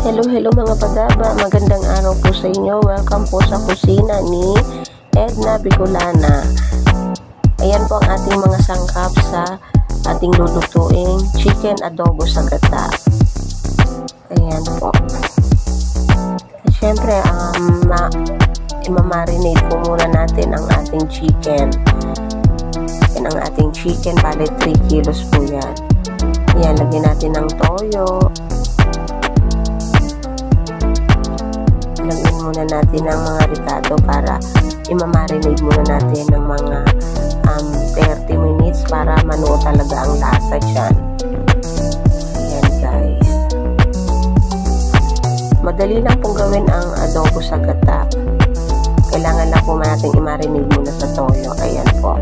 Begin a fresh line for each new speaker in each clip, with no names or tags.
Hello mga padaba, magandang araw po sa inyo. Welcome po sa kusina ni Edna Bicolana. Ayan po ang ating mga sangkap sa ating lulutuing chicken adobo sa gata. Ayan po. At syempre, imamarinate po muna natin ang ating chicken. Yan ang ating chicken, bale 3 kilos po yan. Ayan, lagyan natin ng toyo. Lagyan muna natin ang mga ricado para imamarinate muna natin ng mga 30 minutes para manuo talaga ang lasa dyan. Ayan guys. Madali lang pong gawin ang adobo sa gata. Kailangan lang po natin i-marinate muna sa toyo. Ayan po.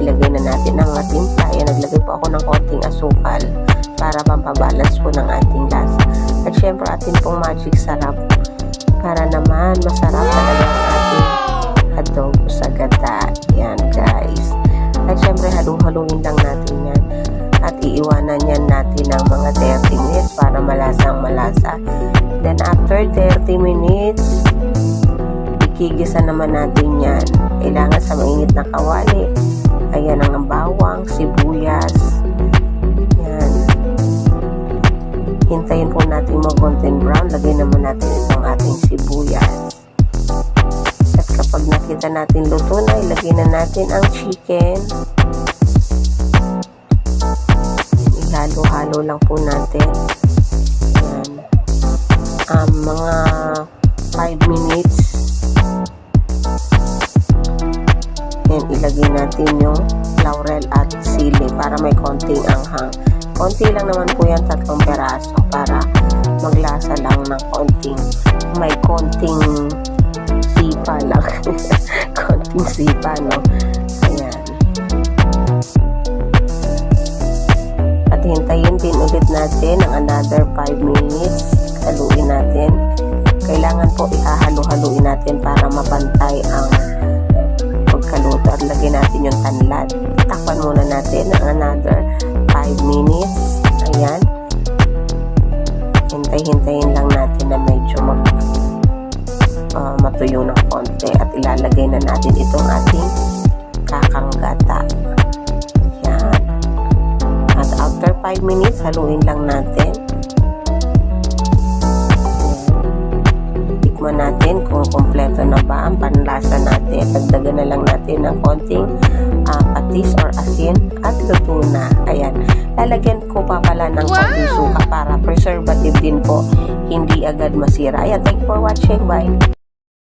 Ilagay na natin ang timpla. Ayan, naglagay po ako ng konting asukal para pampabalance po ng ating lasa. At syempre atin pong magic sarap para naman masarap talaga ang ating adobo sa gata. Yan guys. At syempre halu-haluin lang natin yan. At iiwanan yan natin ng mga 30 minutes para malasang malasa. Then after 30 minutes, ikigisa naman natin yan. Kailangan sa mainit na kawali. Ayan ang bawang, sibuyas. Yan. Hintayin po natin mag-golden brown. Lagay naman natin itong ating sibuyas. At kapag nakita natin luto na, ilagay na natin ang chicken. Ihalo-halo lang po natin. Yan. Mga 5 minutes. Yan, ilagay natin yung laurel at sili para may konting anghang. Konti lang naman po yan, 3 peraso para maglasa lang ng konting, may konting sipa lang. Konting sipa, no? Ayan. At hintayin din ulit natin ng another 5 minutes. Haluin natin. Kailangan po ihahalo-haluin natin para mapantay ang pagkaluto. At lagyan natin yung tanlad. Takpan muna natin ng another 5 minutes. Ayan. Hintay-hintayin lang natin na medyo matuyo ng konti at ilalagay na natin itong ating kakanggata. Ayan. At after 5 minutes, haluin lang natin. Ayan. Tikman natin kung kompleto na ba ang panlasa natin. Dagdagan na lang natin ng konting patis or asin at luto na. Ayan. Lalagyan ko pa pala ng konting suka para preservative din po. Hindi agad masira. Ayan. Thank you for watching. Bye.